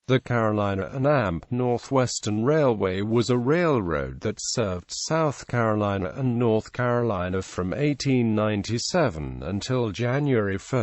The Carolina and Northwestern Railway was a railroad that served South Carolina and North Carolina from 1897 until January 1,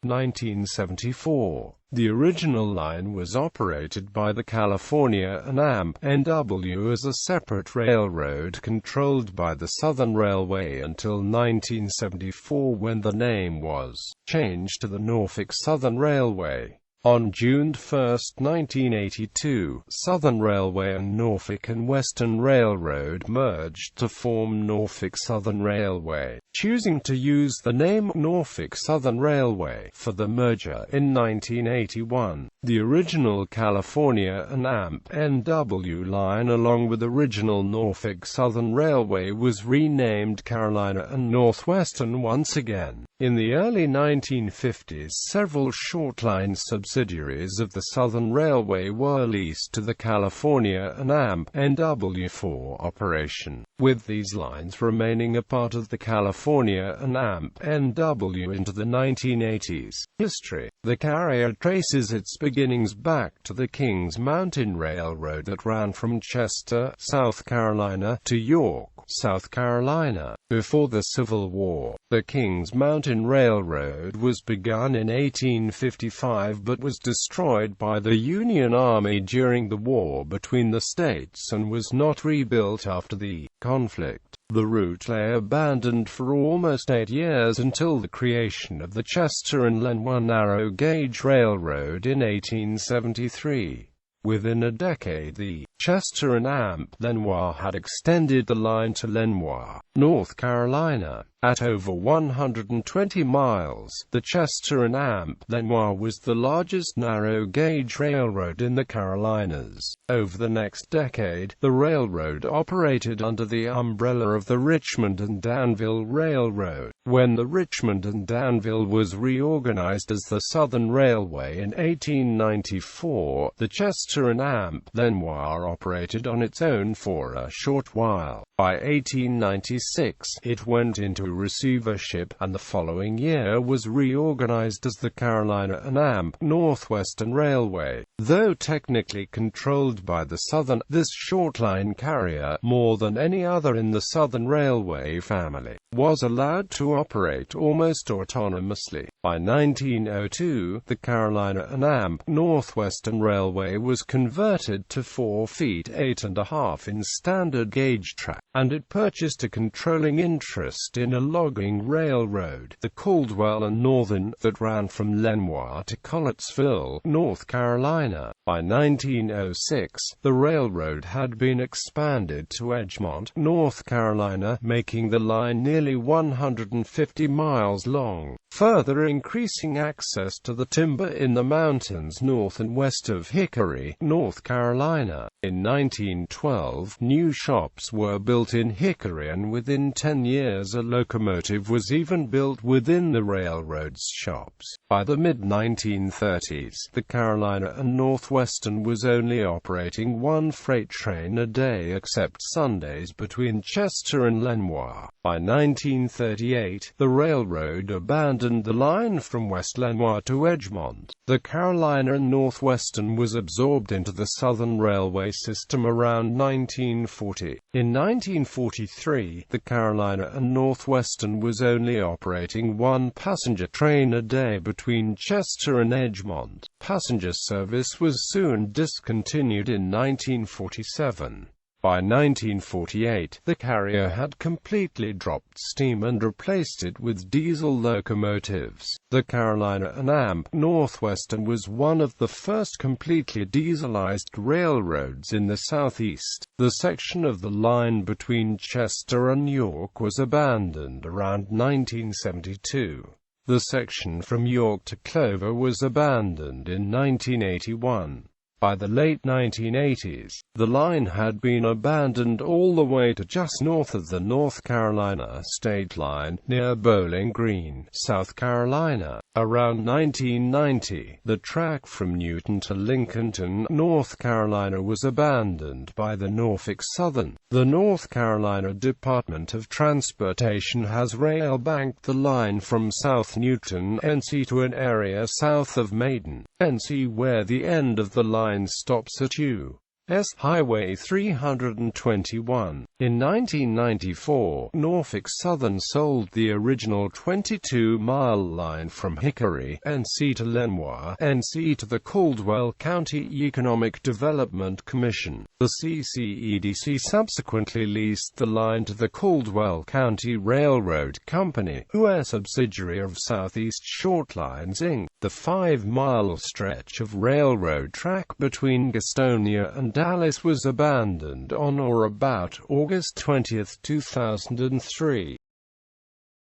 1974. The original line was operated by the California and N.W. as a separate railroad controlled by the Southern Railway until 1974, when the name was changed to the Norfolk Southern Railway. On June 1, 1982, Southern Railway and Norfolk and Western Railroad merged to form Norfolk Southern Railway, choosing to use the name Norfolk Southern Railway for the merger in 1981. The original California and N.W. line, along with original Norfolk Southern Railway, was renamed Carolina and Northwestern once again. In the early 1950s, several short-line subsidiaries of the Southern Railway were leased to the California and N.W. for operation, with these lines remaining a part of the California and N.W. into the 1980s. History. The carrier traces its beginnings back to the Kings Mountain Railroad that ran from Chester, South Carolina, to York, South Carolina. Before the Civil War, the Kings Mountain Railroad was begun in 1855 but was destroyed by the Union Army during the war between the states and was not rebuilt after the conflict. The route lay abandoned for almost 8 years until the creation of the Chester and Lenoir Narrow Gauge Railroad in 1873. Within a decade, the Chester and Lenoir had extended the line to Lenoir, North Carolina. At over 120 miles, the Chester and Lenoir was the largest narrow-gauge railroad in the Carolinas. Over the next decade, the railroad operated under the umbrella of the Richmond and Danville Railroad. When the Richmond and Danville was reorganized as the Southern Railway in 1894, the Chester and Lenoir operated on its own for a short while. By 1896, it went into receivership, and the following year was reorganized as the Carolina and Northwestern Railway. Though technically controlled by the Southern, this short-line carrier, more than any other in the Southern Railway family, was allowed to operate almost autonomously. By 1902, the Carolina and Northwestern Railway was converted to 4 feet 8.5 in standard gauge track, and it purchased a controlling interest in a logging railroad, the Caldwell and Northern, that ran from Lenoir to Collettsville, North Carolina. By 1906, the railroad had been expanded to Edgemont, North Carolina, making the line nearly 150 miles long, further increasing access to the timber in the mountains north and west of Hickory, North Carolina. In 1912, new shops were built in Hickory, and within 10 years a locomotive was even built within the railroad's shops. By the mid-1930s, the Carolina and Northwestern was only operating 1 freight train a day except Sundays between Chester and Lenoir. By 1938, the railroad abandoned the line from West Lenoir to Edgemont. The Carolina and Northwestern was absorbed into the Southern Railway system around 1940. In 1943, the Carolina and Northwestern was only operating 1 passenger train a day between Chester and Edgemont. Passenger service was soon discontinued in 1947. By 1948, the carrier had completely dropped steam and replaced it with diesel locomotives. The Carolina and Northwestern was one of the first completely dieselized railroads in the Southeast. The section of the line between Chester and York was abandoned around 1972. The section from York to Clover was abandoned in 1981. By the late 1980s, the line had been abandoned all the way to just north of the North Carolina state line, near Bowling Green, South Carolina. Around 1990, the track from Newton to Lincolnton, North Carolina was abandoned by the Norfolk Southern. The North Carolina Department of Transportation has rail-banked the line from South Newton, NC to an area south of Maiden, NC, where the end of the line stops at U.S. Highway 321. In 1994, Norfolk Southern sold the original 22-mile line from Hickory, NC to Lenoir, NC to the Caldwell County Economic Development Commission. The CCEDC subsequently leased the line to the Caldwell County Railroad Company, who are a subsidiary of Southeast Shortlines Inc. The 5-mile stretch of railroad track between Gastonia and Dallas was abandoned on or about August 20, 2003.